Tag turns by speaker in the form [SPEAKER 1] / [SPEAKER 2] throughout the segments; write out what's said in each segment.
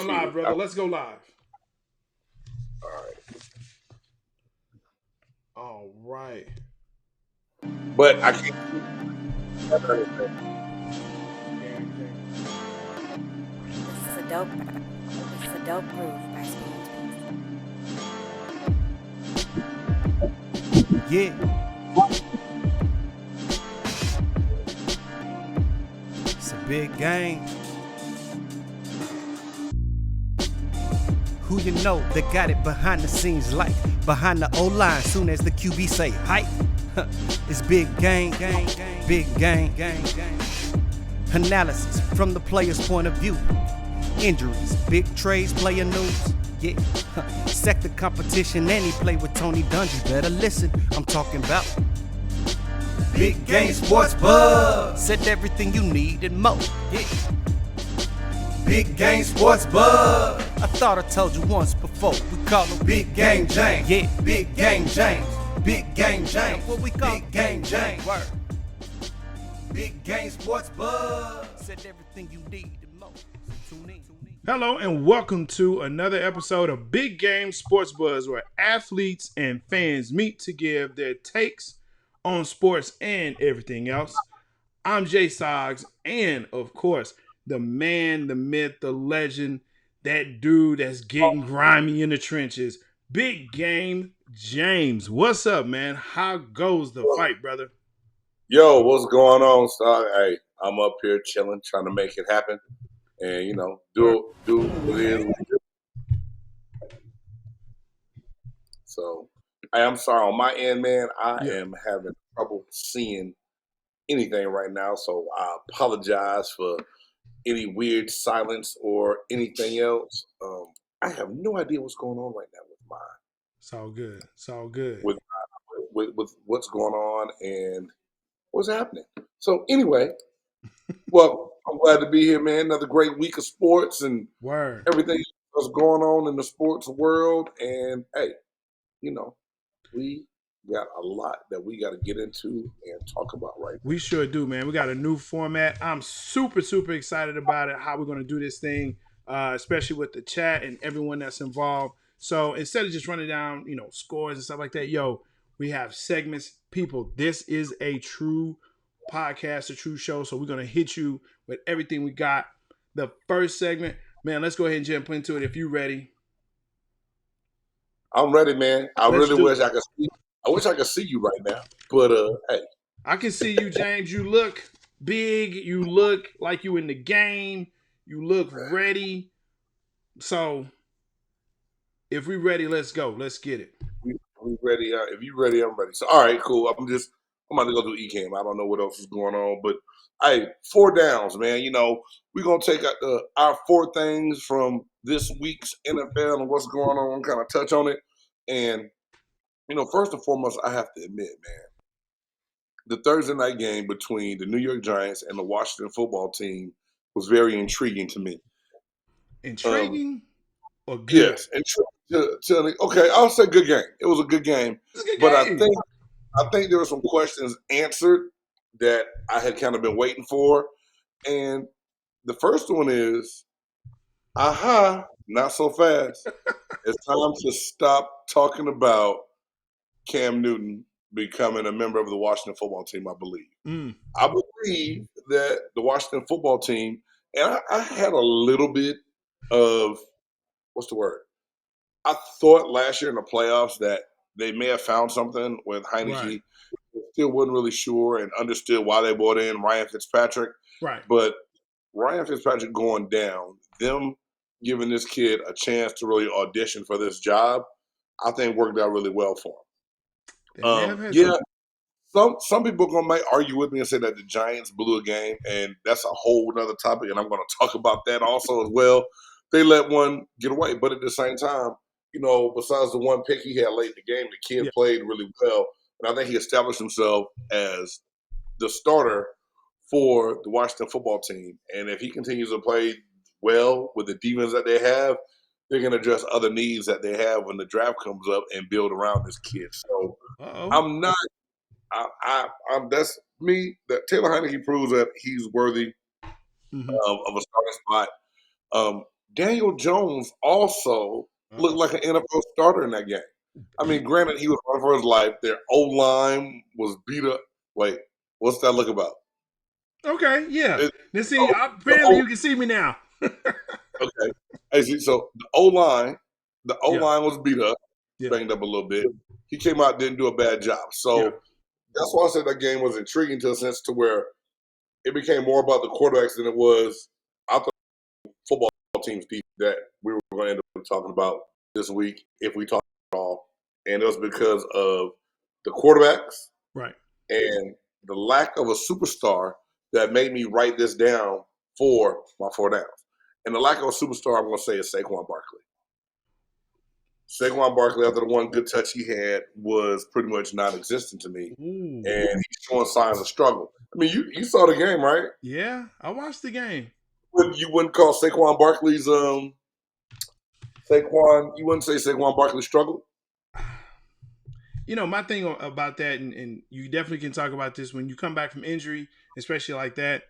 [SPEAKER 1] going live, brother. Let's go live.
[SPEAKER 2] All right.
[SPEAKER 1] All right.
[SPEAKER 2] But I can't.
[SPEAKER 3] This is a dope groove by Speed.
[SPEAKER 4] Yeah. It's a big game. Who you know that got it behind the scenes like behind the O-line soon as the QB say hype? It's big game, big game. Analysis from the player's point of view. Injuries, big trades, player news. Yeah, sector competition, and he play with Tony Dungy. Better listen, I'm talking about Big Game Sports Buzz. Said everything you need and more. Yeah. Big Game Sports Buzz. I thought I told you once before. We call him Big Game James. Yeah, Big Game James. Big Game James. What we call Big Game James. Word. Big Game Sports Buzz. Said everything you need and more. So tune in.
[SPEAKER 1] Hello and welcome to another episode of Big Game Sports Buzz, where athletes and fans meet to give their takes on sports and everything else. I'm J-Stog, and of course, the man, the myth, the legend, that dude that's getting grimy in the trenches, Big Game James. What's up, man? How goes the fight, brother?
[SPEAKER 2] Yo, what's going on, Stog? Hey, I'm up here chilling, trying to make it happen, and do what it is. So, I'm sorry on my end, man. I am having trouble seeing anything right now, so I apologize for any weird silence or anything else. I have no idea what's going on right now with mine.
[SPEAKER 1] It's all good. It's all good.
[SPEAKER 2] With what's going on and what's happening. So anyway, well, I'm glad to be here, man. Another great week of sports and
[SPEAKER 1] Word.
[SPEAKER 2] everything that's going on in the sports world. And hey, we got a lot that we got to get into and talk about right now.
[SPEAKER 1] We sure do, man. We got a new format. I'm super excited about it, how we're going to do this thing, especially with the chat and everyone that's involved. So instead of just running down, scores and stuff like that, we have segments. People, this is a true podcast, a true show. So we're going to hit you with everything we got. The first segment, man, let's go ahead and jump into it if you're ready.
[SPEAKER 2] I'm ready, man. I wish I could see you right now. But hey.
[SPEAKER 1] I can see you, James. You look big. You look like you in the game. You look ready. So if we ready, let's go. Let's get it.
[SPEAKER 2] We ready. If you ready, I'm ready. So all right, cool. I'm about to go do e-cam. I don't know what else is going on, but hey, 4 downs, man. We're gonna take our 4 things from this week's NFL and what's going on, kind of touch on it. And first and foremost, I have to admit, man, the Thursday night game between the New York Giants and the Washington football team was very intriguing to me.
[SPEAKER 1] Intriguing or good?
[SPEAKER 2] Yes, okay, I'll say good game. It was a good game, but I think there were some questions answered that I had kind of been waiting for, and the first one is, not so fast. It's time to stop talking about Cam Newton becoming a member of the Washington football team, I believe. I believe that the Washington football team, and I had a little bit of, what's the word? I thought last year in the playoffs that they may have found something with Heineke.
[SPEAKER 1] Right.
[SPEAKER 2] Still wasn't really sure and understood why they brought in Ryan Fitzpatrick.
[SPEAKER 1] Right.
[SPEAKER 2] But Ryan Fitzpatrick going down, them giving this kid a chance to really audition for this job, I think worked out really well for him. Some people might argue with me and say that the Giants blew a game, and that's a whole other topic, and I'm going to talk about that also as well. They let one get away, but at the same time, besides the one pick he had late in the game, the kid played really well, and I think he established himself as the starter for the Washington football team. And if he continues to play well with the defense that they have, they're going to address other needs that they have when the draft comes up and build around this kid. So I'm not. That's me. That Taylor Heineke proves that he's worthy of a starting spot. Daniel Jones also looked like an NFL starter in that game. I mean, granted, he was running for his life. Their O-line was beat up. Wait, what's that look about?
[SPEAKER 1] Okay, yeah. Let's see.
[SPEAKER 2] Oh,
[SPEAKER 1] Apparently, you can see me now.
[SPEAKER 2] Okay. Hey, see, so the O-line was beat up,
[SPEAKER 1] Yeah.
[SPEAKER 2] banged up a little bit. He came out, didn't do a bad job. So that's why I said that game was intriguing to a sense to where it became more about the quarterbacks than it was football teams that we were going to end up talking about this week if we talk at all. And it was because of the quarterbacks
[SPEAKER 1] Right.
[SPEAKER 2] and the lack of a superstar that made me write this down for my 4 downs. And the lack of a superstar, I'm going to say, is Saquon Barkley. Saquon Barkley, after the one good touch he had, was pretty much non-existent to me.
[SPEAKER 1] Ooh.
[SPEAKER 2] And he's showing signs of struggle. I mean, you saw the game, right?
[SPEAKER 1] Yeah, I watched the game.
[SPEAKER 2] You wouldn't call Saquon Barkley's you wouldn't say Saquon Barkley struggled?
[SPEAKER 1] You know, my thing about that, and you definitely can talk about this when you come back from injury, especially like that,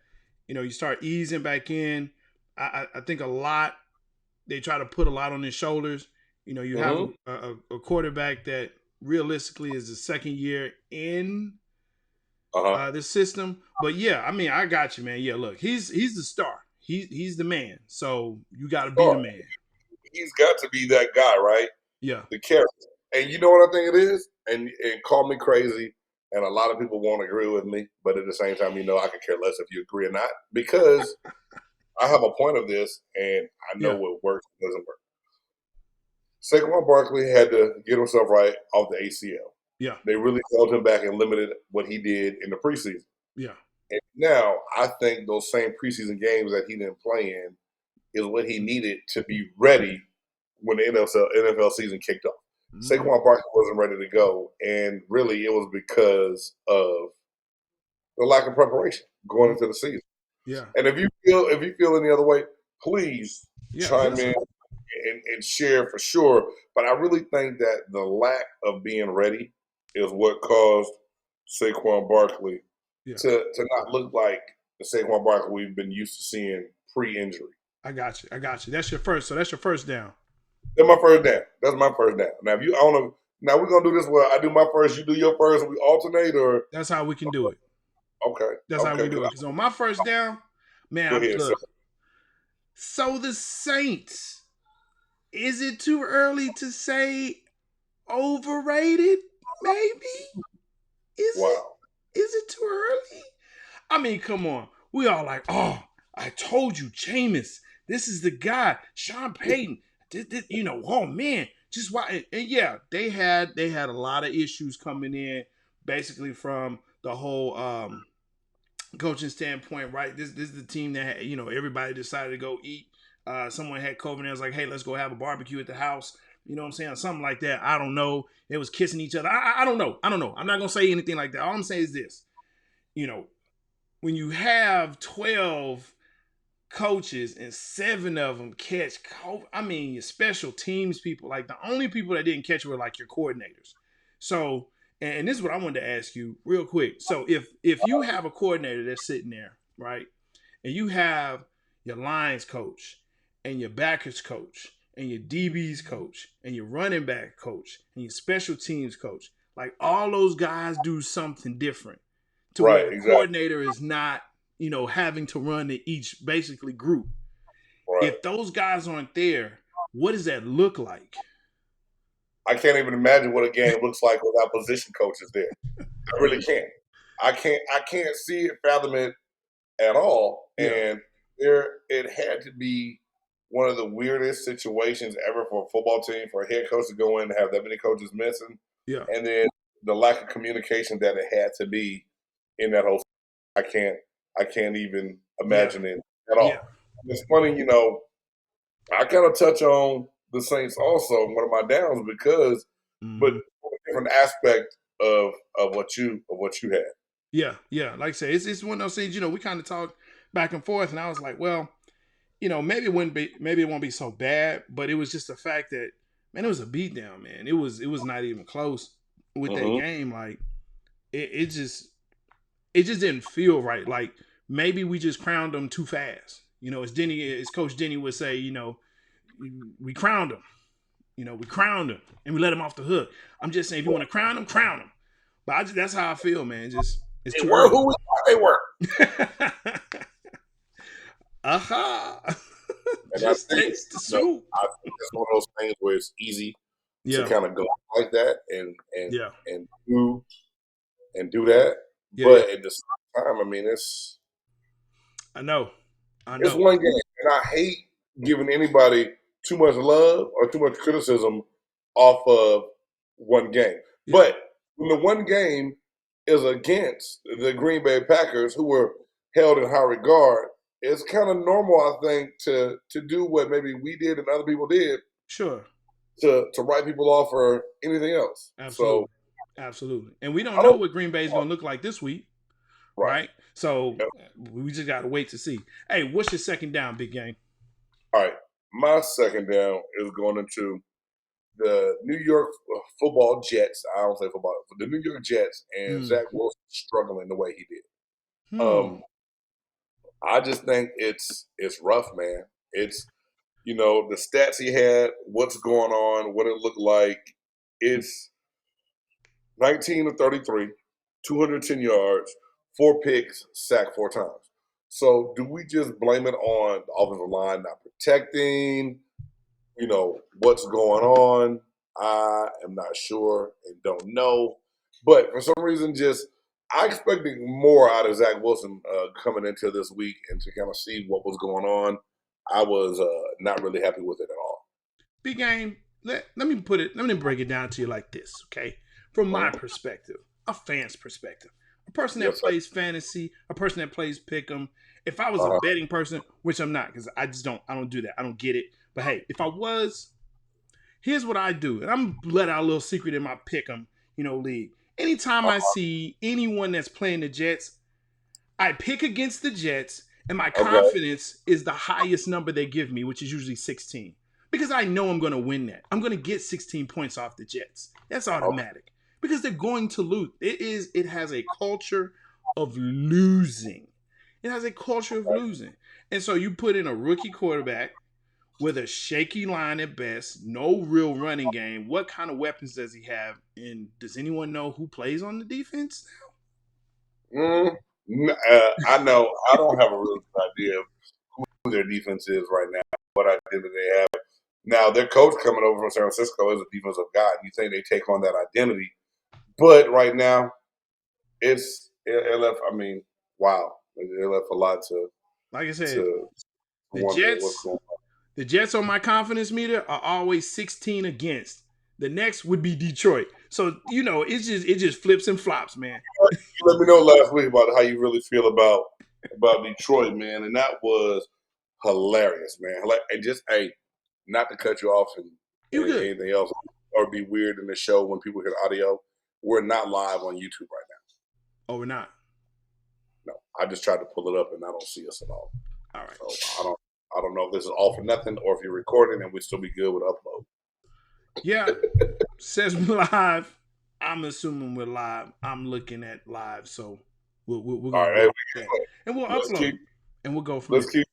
[SPEAKER 1] you know, you start easing back in. I think they try to put a lot on his shoulders. You know, you have a quarterback that realistically is the second year in this system. But yeah, I mean, I got you, man. Yeah, look, he's the star. He's the man. So you got to be the man.
[SPEAKER 2] He's got to be that guy, right?
[SPEAKER 1] Yeah.
[SPEAKER 2] The character. And you know what I think it is? And call me crazy, and a lot of people won't agree with me, but at the same time, you know, I could care less if you agree or not, because I have a point of this, and I know what works and doesn't work. Saquon Barkley had to get himself right off the ACL.
[SPEAKER 1] Yeah.
[SPEAKER 2] They really held him back and limited what he did in the preseason.
[SPEAKER 1] Yeah.
[SPEAKER 2] And now I think those same preseason games that he didn't play in is what he needed to be ready when the NFL season kicked off. Saquon Barkley wasn't ready to go, and really it was because of the lack of preparation going into the season.
[SPEAKER 1] Yeah.
[SPEAKER 2] And if you feel any other way, please chime in and share for sure. But I really think that the lack of being ready is what caused Saquon Barkley to not look like the Saquon Barkley we've been used to seeing pre-injury.
[SPEAKER 1] I got you. That's your first. So that's your first down.
[SPEAKER 2] That's my first down. Now, if you, I don't know. Now we're gonna do this where I do my first, you do your first, and we alternate, or
[SPEAKER 1] that's how we can do it.
[SPEAKER 2] Okay,
[SPEAKER 1] that's how we do it. Because on my first down, man, look. So the Saints, is it too early to say overrated? Maybe. Is it too early? I mean, come on. We all like, oh, I told you, Jameis. This is the guy, Sean Payton. You know, oh man, just why? And yeah, they had a lot of issues coming in, basically from the whole coaching standpoint, right? This is the team that had, you know, everybody decided to go eat. Someone had COVID and it was like, hey, let's go have a barbecue at the house. You know what I'm saying? Something like that. I don't know. It was kissing each other. I don't know. I'm not gonna say anything like that. All I'm saying is this: you know, when you have 12 coaches and 7 of them catch COVID. I mean, your special teams people, like the only people that didn't catch were like your coordinators. So, and this is what I wanted to ask you real quick. So if you have a coordinator that's sitting there, right, and you have your lines coach and your backers coach and your DBs coach and your running back coach and your special teams coach, like all those guys do something different to where the coordinator is not, you know, having to run to each basically group. Right. If those guys aren't there, what does that look like?
[SPEAKER 2] I can't even imagine what a game looks like without position coaches there. I really can't. I can't see it, fathom it at all. Yeah. And it had to be one of the weirdest situations ever for a football team, for a head coach to go in and have that many coaches missing.
[SPEAKER 1] Yeah.
[SPEAKER 2] And then the lack of communication that it had to be in that whole. I can't even imagine it at all. Yeah. It's funny, you know, I kind of touch on the Saints also, one of my downs, because but a different aspect of what you had.
[SPEAKER 1] Yeah. Like I say, it's one of those things, you know, we kind of talked back and forth, and I was like, well, you know, maybe it won't be so bad, but it was just the fact that, man, it was a beatdown, man. It was not even close with that game. Like it just didn't feel right. Like maybe we just crowned them too fast. You know, as Coach Denny would say, you know, we crowned him. We crowned him and we let him off the hook. I'm just saying, if you want to crown him, crown him. But that's how I feel, man. It's too early.
[SPEAKER 2] Who we thought they were.
[SPEAKER 1] Just takes the soup.
[SPEAKER 2] I think it's one of those things where it's easy to kind of go like that and do that. But at the same time, I mean,
[SPEAKER 1] I know.
[SPEAKER 2] It's one game, and I hate giving anybody too much love or too much criticism off of one game. Yeah. But when the one game is against the Green Bay Packers, who were held in high regard, it's kind of normal, I think, to do what maybe we did and other people did.
[SPEAKER 1] Sure.
[SPEAKER 2] To write people off or anything else.
[SPEAKER 1] Absolutely. Absolutely. And we don't know what Green Bay is going to look like this week. Right? So we just got to wait to see. Hey, what's your second down, big game?
[SPEAKER 2] All right. My second down is going into the New York football Jets. I don't say football. The New York Jets and Zach Wilson struggling the way he did. I just think it's rough, man. It's, the stats he had, what's going on, what it looked like. It's 19 of 33, 210 yards, 4 picks, sacked 4 times. So do we just blame it on the offensive line not protecting? What's going on? I am not sure and don't know. But for some reason, I expected more out of Zach Wilson coming into this week and to kind of see what was going on. I was not really happy with it at all.
[SPEAKER 1] Big game, let me break it down to you like this, okay? From my perspective, a fan's perspective, a person that plays fantasy, a person that plays pick'em. If I was a betting person, which I'm not, because I don't do that. I don't get it. But hey, if I was, here's what I do. And I'm let out a little secret in my pick'em, league. Anytime I see anyone that's playing the Jets, I pick against the Jets, and my confidence is the highest number they give me, which is usually 16. Because I know I'm going to win that. I'm going to get 16 points off the Jets. That's automatic. Because they're going to lose. It has a culture of losing. It has a culture of losing. And so you put in a rookie quarterback with a shaky line at best, no real running game. What kind of weapons does he have? And does anyone know who plays on the defense?
[SPEAKER 2] I know. I don't have a real good idea of who their defense is right now, what identity they have. Now, their coach coming over from San Francisco is a defensive guy. You think they take on that identity. But right now, it left, wow. It left a lot to,
[SPEAKER 1] like I said, the Jets on my confidence meter are always 16 against. The next would be Detroit. So, it just flips and flops, man.
[SPEAKER 2] You let me know last week about how you really feel about Detroit, man. And that was hilarious, man. And just, not to cut you off and anything else or be weird in the show when people hear audio. We're not live on YouTube right now.
[SPEAKER 1] Oh, we're not?
[SPEAKER 2] No. I just tried to pull it up and I don't see us at all.
[SPEAKER 1] All right.
[SPEAKER 2] So I don't know if this is all for nothing or if you're recording and we'd still be good with upload.
[SPEAKER 1] Yeah. Says we're live. I'm assuming we're live. I'm looking at live, so we'll go and we'll upload and we'll go from there.
[SPEAKER 2] Let's keep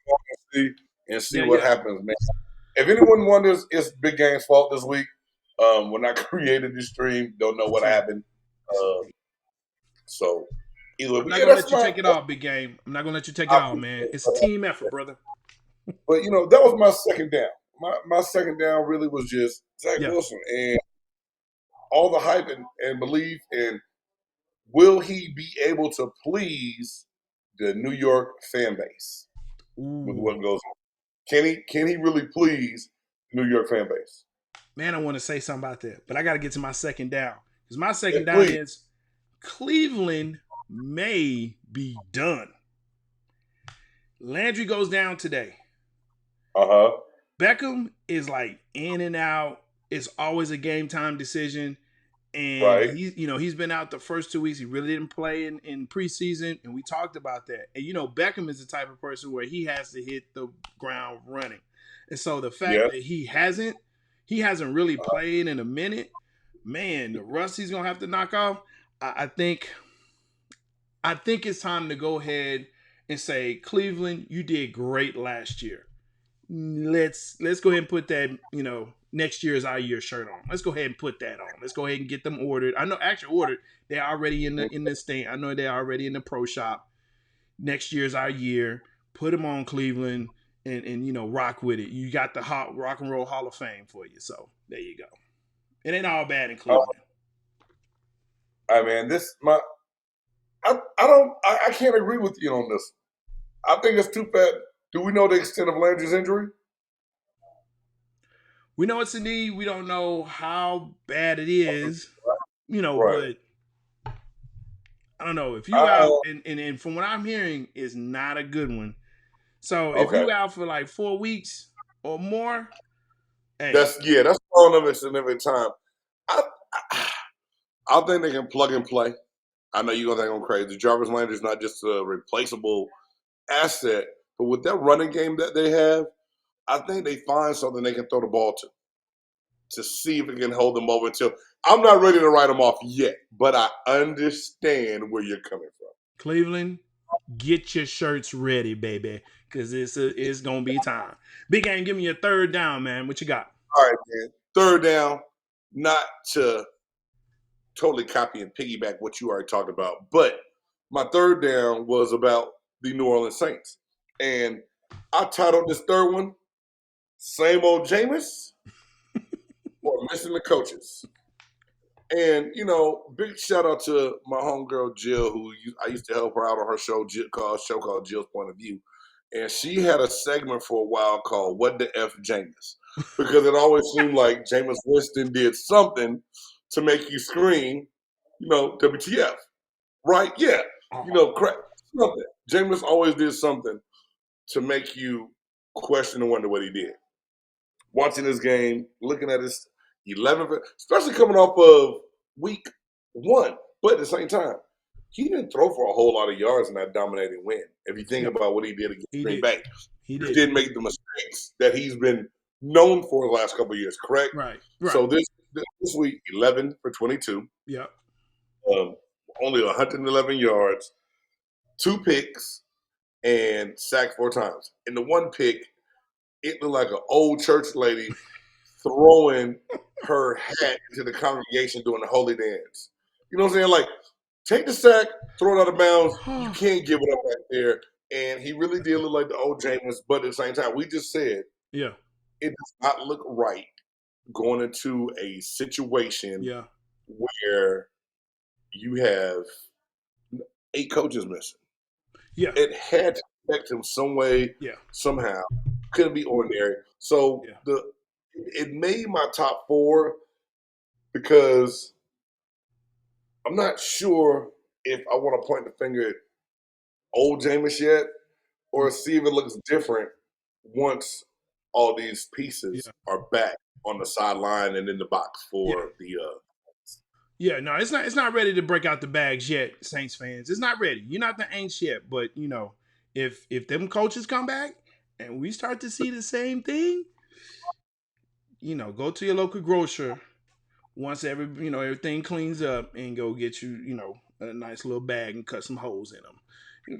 [SPEAKER 2] going and see what happens, man. If anyone wonders, it's Big Game's fault this week. When I created this stream, don't know what happened. So either
[SPEAKER 1] I'm not gonna let you take it off, Big Game. I'm not gonna let you take it off, man. It's a team effort, brother.
[SPEAKER 2] But that was my second down. My second down really was just Zach Wilson and all the hype and belief in will he be able to please the New York fan base with what goes on? Can he really please the New York fan base?
[SPEAKER 1] Man, I want to say something about that, but I got to get to my second down because my second down is Cleveland may be done. Landry goes down today. Beckham is like in and out. It's always a game time decision. And he's been out the first 2 weeks. He really didn't play in preseason, and we talked about that. And Beckham is the type of person where he has to hit the ground running. And so the fact that he hasn't really played in a minute, man, the rust he's gonna have to knock off. I think it's time to go ahead and say, Cleveland, you did great last year. let's go ahead and put that, next year is our year shirt on. Let's go ahead and put that on. Let's go ahead and get them ordered. I know actually ordered. They're already in the stand. I know they're already in the pro shop. Next year's our year. Put them on, Cleveland, and rock with it. You got the Rock and Roll Hall of Fame for you. So there you go. It ain't all bad in Cleveland.
[SPEAKER 2] I mean, I can't agree with you on this. I think it's too bad. Do we know the extent of Landry's injury?
[SPEAKER 1] We know it's a knee. We don't know how bad it is,
[SPEAKER 2] Right.
[SPEAKER 1] but I don't know. If you out, and from what I'm hearing, is not a good one. So if you out for like 4 weeks or more, hey.
[SPEAKER 2] That's all of a significant time. I think they can plug and play. I know you're gonna think I'm crazy. Jarvis Landry's not just a replaceable asset, but with that running game that they have, I think they find something they can throw the ball to see if it can hold them over until I'm not ready to write them off yet, but I understand where you're coming from.
[SPEAKER 1] Cleveland, get your shirts ready, baby, because it's gonna be time. Big Game, give me your third down, man. What you got?
[SPEAKER 2] All right, man. Third down, not to totally copy and piggyback what you already talked about, but my third down was about the New Orleans Saints. And I titled this third one, Same Old Jameis or Missing the Coaches. And, big shout out to my homegirl, Jill, who I used to help her out on her show called Jill's Point of View. And she had a segment for a while called What the F Jameis? Because it always seemed like Jameis Winston did something to make you scream, WTF. Right? Yeah. Crap. Something. Jameis always did something to make you question and wonder what he did. Watching this game, looking at his 11th, especially coming off of week 1, but at the same time, he didn't throw for a whole lot of yards in that dominating win. If you think about what he did against Green Bay, he didn't make the mistakes that he's been known for the last couple of years. Correct?
[SPEAKER 1] Right.
[SPEAKER 2] So this week, 11 for 22.
[SPEAKER 1] Yeah.
[SPEAKER 2] Only 111 yards, 2 picks, and sacked 4 times. In the 1 pick, it looked like an old church lady throwing her hat into the congregation doing the holy dance. You know what I'm saying? Like, take the sack, throw it out of bounds. You can't give it up back there. And he really did look like the old Jameis, but at the same time, we just said, it does not look right going into a situation where you have 8 coaches missing.
[SPEAKER 1] Yeah.
[SPEAKER 2] It had to affect him some way, somehow. Couldn't be ordinary. So it made my top 4 because I'm not sure if I want to point the finger at old Jameis yet or see if it looks different once all these pieces are back on the sideline and in the box for the
[SPEAKER 1] no, it's not ready to break out the bags yet, Saints fans. It's not ready. You're not the Aints yet, but if them coaches come back and we start to see the same thing, go to your local grocer once everything cleans up and go get you, a nice little bag and cut some holes in them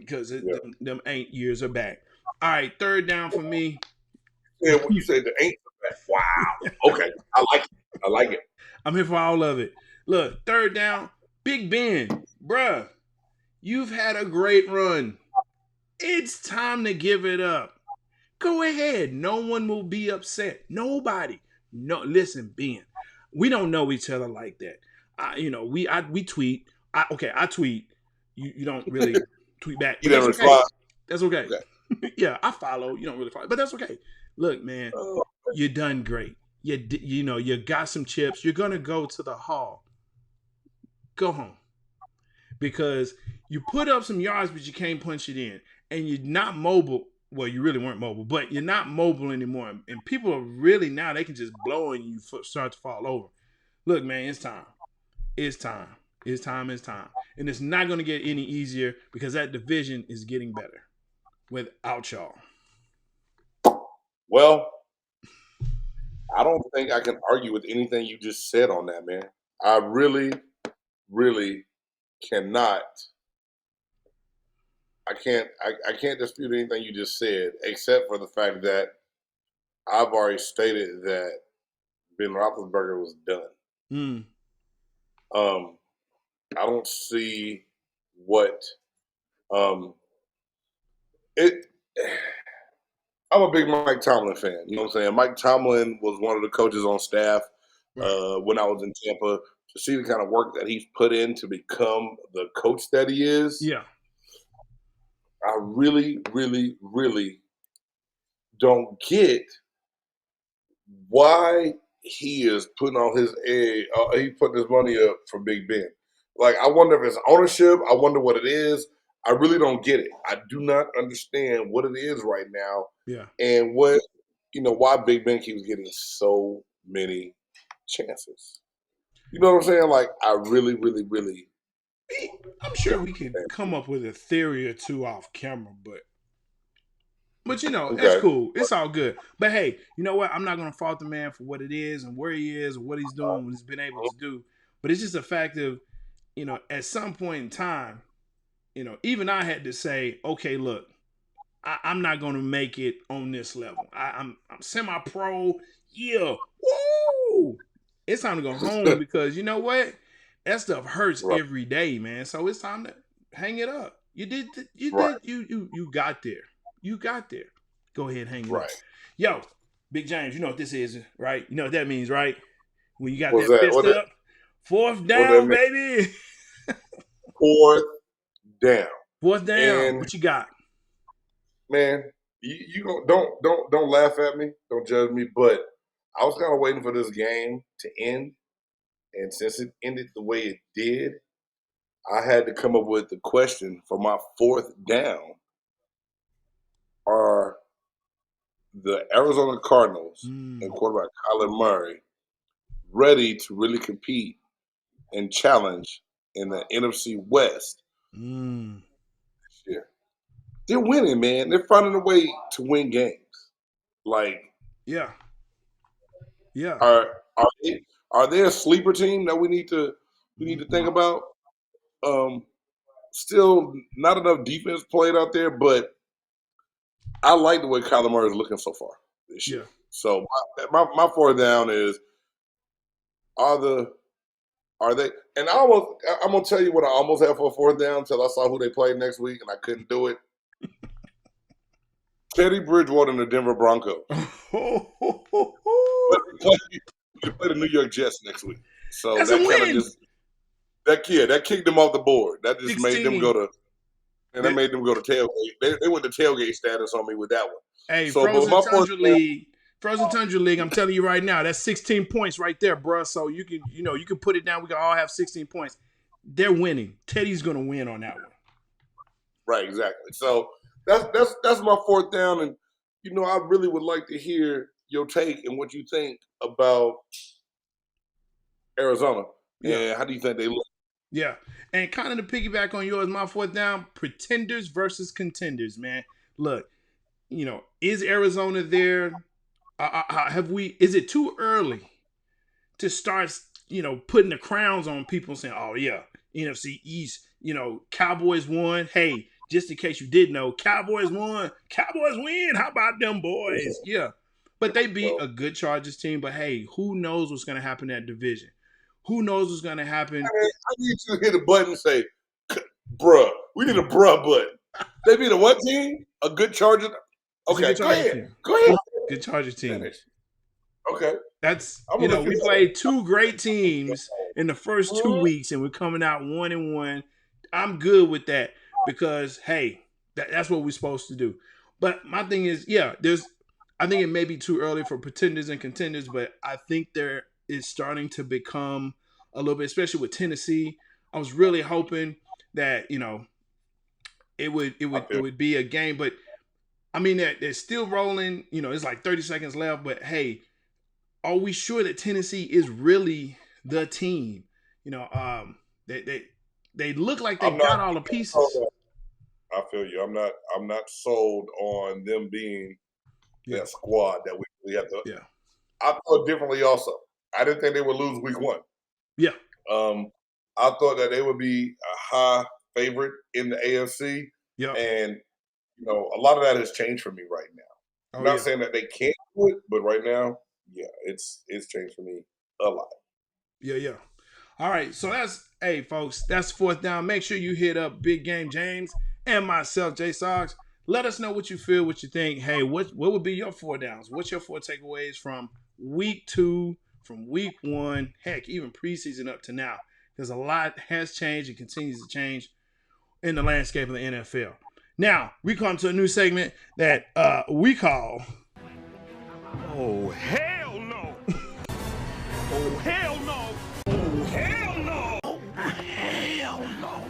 [SPEAKER 1] because them Ain't years are back. All right, third down for me.
[SPEAKER 2] Yeah, when you say the Aints are back, wow. Okay, I like it.
[SPEAKER 1] I'm here for all of it. Look, third down, Big Ben, bruh, you've had a great run. It's time to give it up. Go ahead. No one will be upset. Nobody. No, listen, Ben, we don't know each other like that. We tweet. I tweet. You don't really tweet back.
[SPEAKER 2] You never reply.
[SPEAKER 1] That's okay. Yeah, I follow. You don't really follow, but that's okay. Look, man, you done great. You got some chips. You're gonna go to the hall. Go home because you put up some yards, but you can't punch it in, and you're not mobile. Well, you really weren't mobile, but you're not mobile anymore, and people are really now they can just blow and you start to fall over. Look, man, it's time. It's time. It's time. It's time, and it's not going to get any easier because that division is getting better without y'all.
[SPEAKER 2] Well, I don't think I can argue with anything you just said on that, man. I really cannot. I can't dispute anything you just said, except for the fact that I've already stated that Ben Roethlisberger was done. I don't see what it. I'm a big Mike Tomlin fan. You know what I'm saying? Mike Tomlin was one of the coaches on staff when I was in Tampa. To see the kind of work that he's put in to become the coach that he is, I really, really, really don't get why he is putting all his egg. He putting his money up for Big Ben. Like, I wonder if it's ownership. I wonder what it is. I really don't get it. I do not understand what it is right now. And what, why Big Ben keeps getting so many chances. You know what I'm saying? Like, I really, really, really.
[SPEAKER 1] I'm sure we can come up with a theory or two off camera, but that's cool. It's all good. But hey, you know what? I'm not gonna fault the man for what it is and where he is and what he's doing, what he's been able to do. But it's just a fact of, at some point in time, even I had to say, okay, look, I'm not gonna make it on this level. I'm semi-pro. Yeah, woo! It's time to go home because you know what? That stuff hurts every day, man. So it's time to hang it up. You got there. You got there. Go ahead, hang it up. Yo, Big James, you know what this is, right? You know what that means, right? When you got that fist up, fourth down, baby.
[SPEAKER 2] Fourth down.
[SPEAKER 1] Fourth down. And what you got?
[SPEAKER 2] Man, you don't laugh at me, don't judge me, but I was kind of waiting for this game to end, and since it ended the way it did, I had to come up with the question for my fourth down. Are the Arizona Cardinals and quarterback Kyler Murray ready to really compete and challenge in the NFC West this year? They're winning, man. They're finding a way to win games. Like,
[SPEAKER 1] yeah.
[SPEAKER 2] Are they a sleeper team that we need to think about? Still not enough defense played out there, but I like the way Kyler Murray is looking so far this year. So my fourth down is are they? And I'm gonna tell you what I almost had for a fourth down until I saw who they played next week and I couldn't do it. Teddy Bridgewater and the Denver Broncos. They play the New York Jets next week. So
[SPEAKER 1] that's
[SPEAKER 2] that kind of just that kicked them off the board. That just 16. Made them go to that made them go to tailgate. They went to tailgate status on me with that one.
[SPEAKER 1] Hey, so, Frozen Tundra League, I'm telling you right now, that's 16 points right there, bro. So you can put it down. We can all have 16 points. They're winning. Teddy's gonna win on that one.
[SPEAKER 2] Right, exactly. So that's my fourth down, and I really would like to hear your take and what you think about Arizona. And how do you think they look?
[SPEAKER 1] Yeah. And kind of to piggyback on yours, my fourth down, pretenders versus contenders, man. Look, is Arizona there? Is it too early to start, putting the crowns on people saying, oh, yeah, NFC East, Cowboys won. Hey, just in case you didn't know, Cowboys won. Cowboys win. How about them boys? Yeah. But they beat a good Chargers team. But, hey, who knows what's going to happen in that division? Who knows what's going to happen?
[SPEAKER 2] I need you to hit a button and say, bruh. We need a bruh button. They beat a what team? A good Chargers? Okay, go ahead.
[SPEAKER 1] Good Chargers team.
[SPEAKER 2] Okay.
[SPEAKER 1] That's, we played two great teams in the first 2 weeks, and we're coming out 1-1. I'm good with that because, hey, that's what we're supposed to do. But my thing is, I think it may be too early for pretenders and contenders, but I think there is starting to become a little bit, especially with Tennessee. I was really hoping that, it would be a game, but I mean, they're still rolling. It's like 30 seconds left, but hey, are we sure that Tennessee is really the team? They look like they got all the pieces.
[SPEAKER 2] I feel you. I'm not sold on them being that squad that we have to.
[SPEAKER 1] Yeah.
[SPEAKER 2] I thought differently also. I didn't think they would lose week 1.
[SPEAKER 1] Yeah.
[SPEAKER 2] I thought that they would be a high favorite in the AFC.
[SPEAKER 1] Yeah.
[SPEAKER 2] And a lot of that has changed for me right now.
[SPEAKER 1] Oh,
[SPEAKER 2] Not saying that they can't do it, but right now, yeah, it's changed for me a lot.
[SPEAKER 1] Yeah. All right, so hey folks, that's fourth down. Make sure you hit up Big Game James and myself, J-Stog. Let us know what you feel, what you think. Hey, what would be your 4 downs? What's your 4 takeaways from week 2, from week 1, heck, even preseason up to now? Because a lot has changed and continues to change in the landscape of the NFL. Now, we come to a new segment that we call
[SPEAKER 5] Oh, hell no! Oh, hell no! Oh, hell no! Oh, hell no!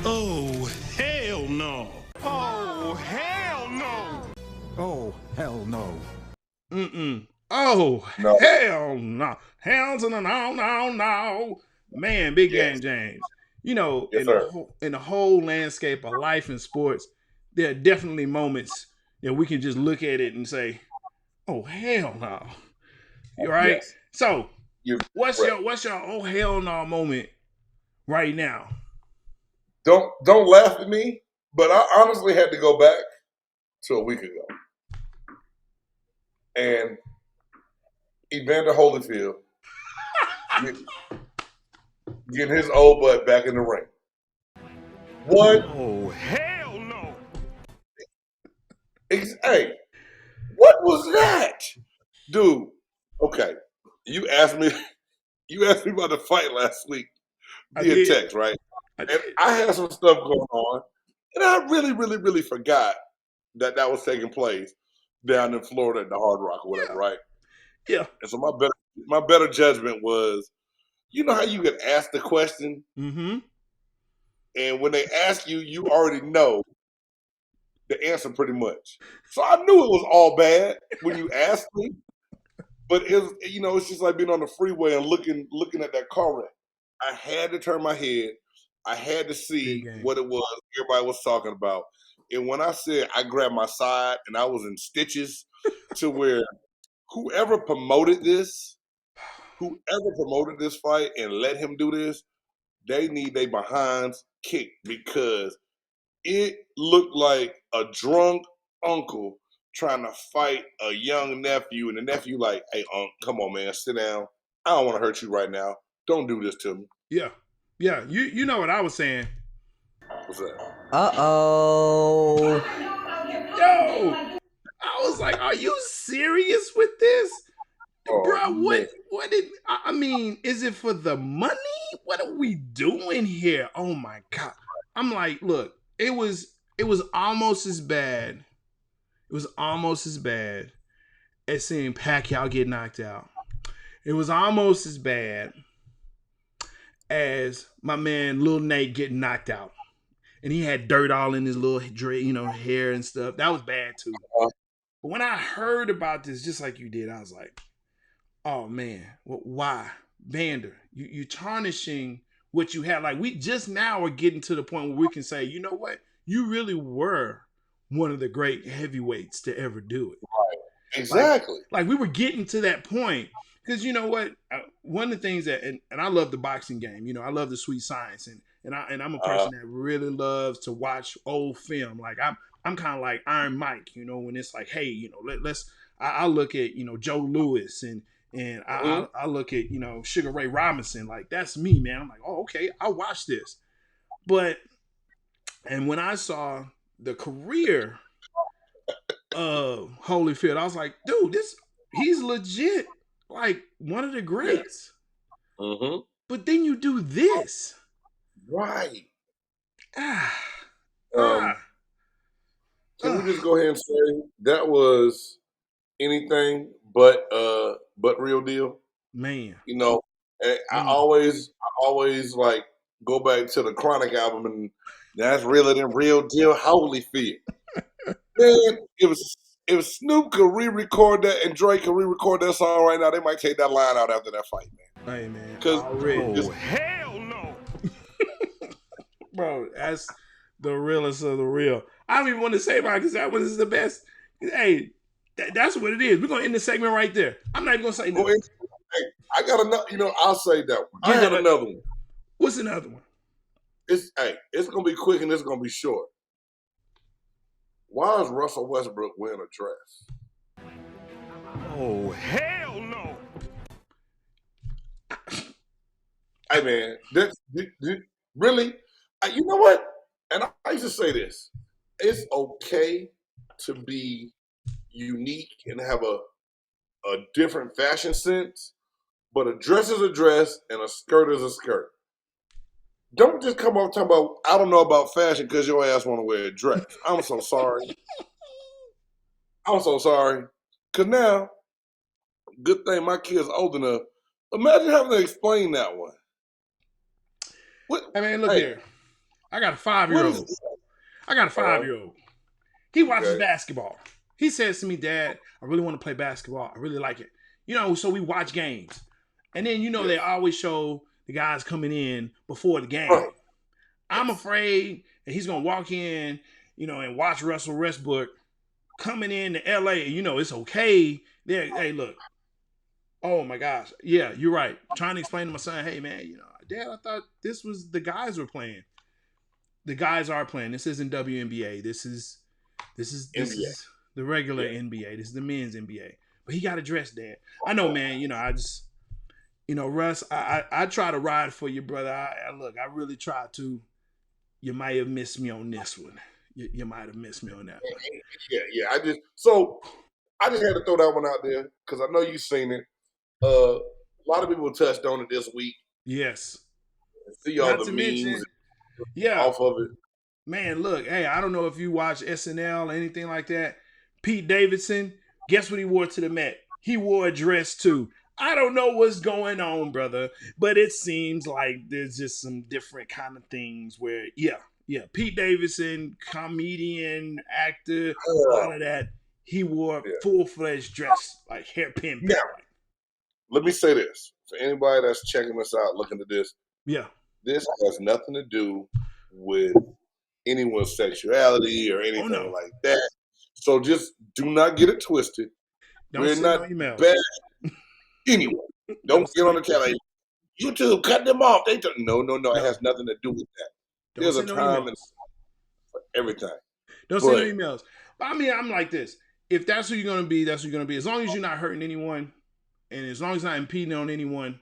[SPEAKER 5] Oh, hell no! Oh, hell no!
[SPEAKER 6] Oh, hell no.
[SPEAKER 1] Oh,
[SPEAKER 2] No.
[SPEAKER 1] hell no. Hell to the no. Man, Big Game James. You know,
[SPEAKER 2] Yes,
[SPEAKER 1] in the whole landscape of life and sports, there are definitely moments that we can just look at it and say, oh, hell no. You right?
[SPEAKER 2] Yes.
[SPEAKER 1] So, what's
[SPEAKER 2] correct.
[SPEAKER 1] your oh hell no moment right now?
[SPEAKER 2] Don't laugh at me, but I honestly had to go back to a week ago. And Evander Holyfield getting his old butt back in the ring. What?
[SPEAKER 5] Oh, hell no!
[SPEAKER 2] Hey, what was that? Dude, okay. You asked me about the fight last week via text, right? And I had some stuff going on, and I really, really, really forgot that was taking place down in Florida at the Hard Rock or whatever, right?
[SPEAKER 1] Yeah.
[SPEAKER 2] And so my better judgment was, you know how you get asked the question,
[SPEAKER 1] mm-hmm.
[SPEAKER 2] and when they ask you, you already know the answer pretty much. So I knew it was all bad when you asked me, but it's just like being on the freeway and looking at that car wreck. I had to turn my head. I had to see what it was everybody was talking about. And when I said I grabbed my side and I was in stitches to where whoever promoted this fight and let him do this, they need their behinds kicked because it looked like a drunk uncle trying to fight a young nephew, and the nephew like, hey, come on, man, sit down. I don't want to hurt you right now. Don't do this to me.
[SPEAKER 1] Yeah. You know what I was saying.
[SPEAKER 2] What's that?
[SPEAKER 3] Uh-oh.
[SPEAKER 1] Yo, I was like, are you serious with this? Bro, what did I mean, is it for the money? What are we doing here? Oh my God. I'm like, look, it was almost as bad. It was almost as bad as seeing Pacquiao get knocked out. It was almost as bad as my man Lil Nate getting knocked out. And he had dirt all in his little hair and stuff. That was bad too. But when I heard about this, just like you did, I was like, oh man, why? Vander, you tarnishing what you had. Like, we just now are getting to the point where we can say, you know what? You really were one of the great heavyweights to ever do it.
[SPEAKER 2] Right. Exactly.
[SPEAKER 1] Like we were getting to that point. Because you know what? One of the things that, and I love the boxing game, I love the sweet science. And I'm a person that really loves to watch old film. Like I'm kind of like Iron Mike, when it's like, hey, I look at, Joe Louis and I look at, Sugar Ray Robinson. Like, that's me, man. I'm like, oh, okay, I'll watch this. And when I saw the career of Holyfield, I was like, dude, he's legit like one of the greats.
[SPEAKER 2] Mm-hmm.
[SPEAKER 1] But then you do this.
[SPEAKER 2] Right. Can we just go ahead and say that was anything but real deal?
[SPEAKER 1] Man.
[SPEAKER 2] I always like go back to the Chronic album, and that's realer than real deal Holyfield. Man, if Snoop could re-record that and Drake could re-record that song right now, they might take that line out after that fight, man.
[SPEAKER 1] Hey, man.
[SPEAKER 5] Oh, hell no.
[SPEAKER 1] Bro, that's the realest of the real. I don't even want to say about it because that one is the best. Hey, that's what it is. We're going to end the segment right there. I'm not even going to say nothing.
[SPEAKER 2] Hey, I got another, I'll say that one. I have another one.
[SPEAKER 1] What's another one?
[SPEAKER 2] It's going to be quick and it's going to be short. Why is Russell Westbrook wearing a dress?
[SPEAKER 5] Oh, hell no.
[SPEAKER 2] Hey, man, really? You know what? And I used to say this. It's okay to be unique and have a different fashion sense, but a dress is a dress and a skirt is a skirt. Don't just come up talking about, I don't know about fashion because your ass want to wear a dress. I'm so sorry. I'm so sorry. Because now, good thing my kid's old enough. Imagine having to explain that one.
[SPEAKER 1] Hey, man, look here. I got a 5-year-old. I got a 5-year-old. He watches basketball. He says to me, Dad, I really want to play basketball. I really like it. So we watch games. And then, they always show the guys coming in before the game. Right. I'm afraid that he's going to walk in, and watch Russell Westbrook coming in to L.A. It's okay. Hey, look. Oh, my gosh. Yeah, you're right. I'm trying to explain to my son, hey, man, Dad, I thought this was the guys were playing. The guys are playing. This isn't WNBA. This is the regular NBA. This is the men's NBA. But he got a dress, Dad. I know, man. I just, Russ, I try to ride for you, brother. I really try to. You might have missed me on this one. You might have missed me on that one.
[SPEAKER 2] Yeah. I just had to throw that one out there because I know you've seen it. A lot of people touched on it this week.
[SPEAKER 1] Yes.
[SPEAKER 2] See all the memes off of it.
[SPEAKER 1] Man, look, hey, I don't know if you watch SNL or anything like that. Pete Davidson, guess what he wore to the Met? He wore a dress too. I don't know what's going on, brother, but it seems like there's just some different kind of things where, Pete Davidson, comedian, actor, all of that, he wore full-fledged dress, like hairpin.
[SPEAKER 2] Now, let me say this. For anybody that's checking us out, looking at this, this has nothing to do with anyone's sexuality or anything like that. So just do not get it twisted. We're not bad anyway. Don't get on the channel. YouTube, cut them off. No. It has nothing to do with that. There's a time for everything.
[SPEAKER 1] Don't send no emails. But I mean, I'm like this. If that's who you're going to be, that's who you're going to be. As long as you're not hurting anyone and as long as not impeding on anyone,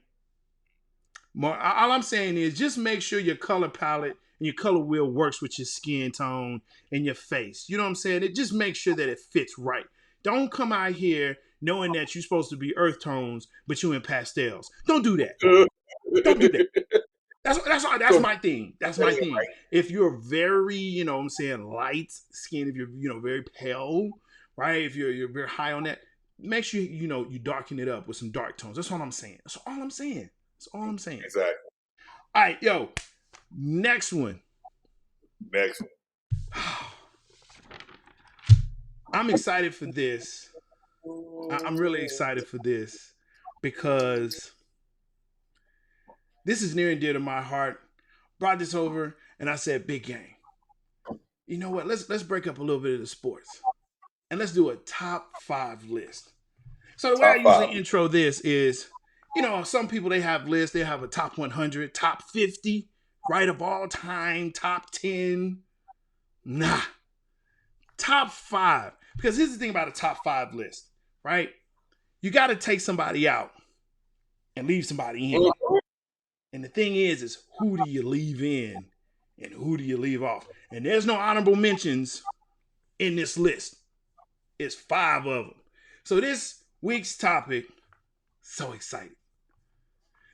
[SPEAKER 1] all I'm saying is just make sure your color palette and your color wheel works with your skin tone and your face. You know what I'm saying? It just makes sure that it fits right. Don't come out here knowing that you're supposed to be earth tones, but you're in pastels. Don't do that. Don't do that. That's my thing. That's my thing. If you're very, light skin, if you're, very pale, right? If you're very high on that, make sure, you darken it up with some dark tones. That's all I'm saying. That's all I'm saying.
[SPEAKER 2] Exactly.
[SPEAKER 1] All right, yo. Next one. I'm excited for this. I'm really excited for this because this is near and dear to my heart. Brought this over and I said, big game. You know what? Let's break up a little bit of the sports and let's do a top 5 list. So the way I usually intro this is, some people, they have lists. They have a top 100, top 50, right, of all time, top 10. Nah. Top 5. Because here's the thing about a top 5 list, right? You got to take somebody out and leave somebody in. And the thing is who do you leave in and who do you leave off? And there's no honorable mentions in this list. It's 5 of them. So this week's topic, so excited.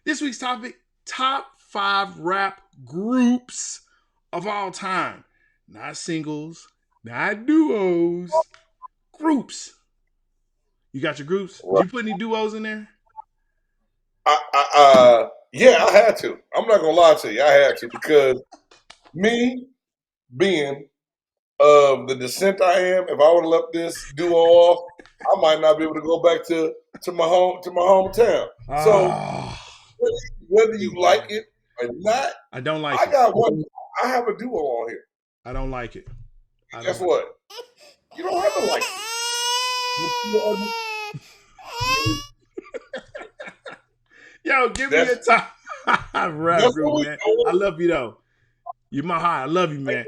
[SPEAKER 1] This week's topic, top 5 rap groups of all time. Not singles, not duos, groups. You got your groups? Did you put any duos in there?
[SPEAKER 2] Yeah, I had to. I'm not gonna lie to you. I had to because me being of the descent I am, if I would have left this duo off, I might not be able to go back to my hometown. So whether you like it or not,
[SPEAKER 1] I don't like it.
[SPEAKER 2] I have a duo on here.
[SPEAKER 1] I don't like it.
[SPEAKER 2] Guess what? You don't have to like it.
[SPEAKER 1] Yo, give me a top rap group, man. I love you though. You're my high. I love you, man.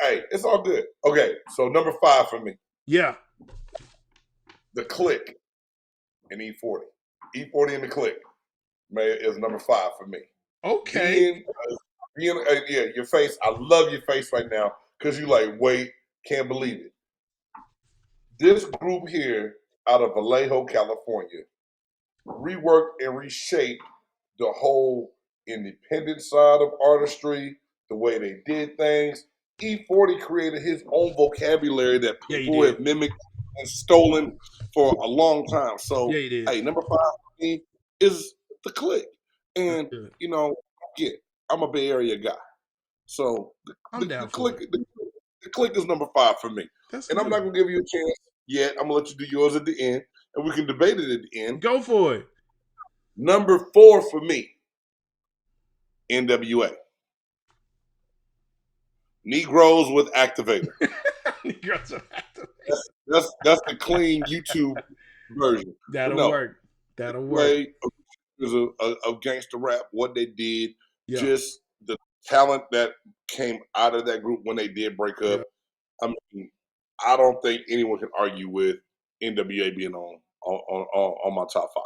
[SPEAKER 2] Hey, it's all good. Okay, so number 5 for me.
[SPEAKER 1] Yeah.
[SPEAKER 2] The Click in E40. E40 and the Click is number 5 for me.
[SPEAKER 1] Okay.
[SPEAKER 2] Yeah, your face. I love your face right now because you like, wait, can't believe it. This group here out of Vallejo, California, reworked and reshaped the whole independent side of artistry, the way they did things. E40 created his own vocabulary that people have mimicked and stolen for a long time. So,
[SPEAKER 1] he did.
[SPEAKER 2] hey, number 5 for me is the Click. And, I'm a Bay Area guy. So,
[SPEAKER 1] I'm down
[SPEAKER 2] the
[SPEAKER 1] for
[SPEAKER 2] Click,
[SPEAKER 1] it.
[SPEAKER 2] the Click is number 5 for me. And I'm not going to give you a chance yet. I'm going to let you do yours at the end, and we can debate it at the end.
[SPEAKER 1] Go for it.
[SPEAKER 2] Number 4 for me, NWA. Negroes with Activator.
[SPEAKER 1] Negroes with Activator.
[SPEAKER 2] That's the clean YouTube version.
[SPEAKER 1] That'll work.
[SPEAKER 2] Is a gangster rap, what they did, just the talent that came out of that group when they did break up. I mean, I don't think anyone can argue with NWA being on my top 5.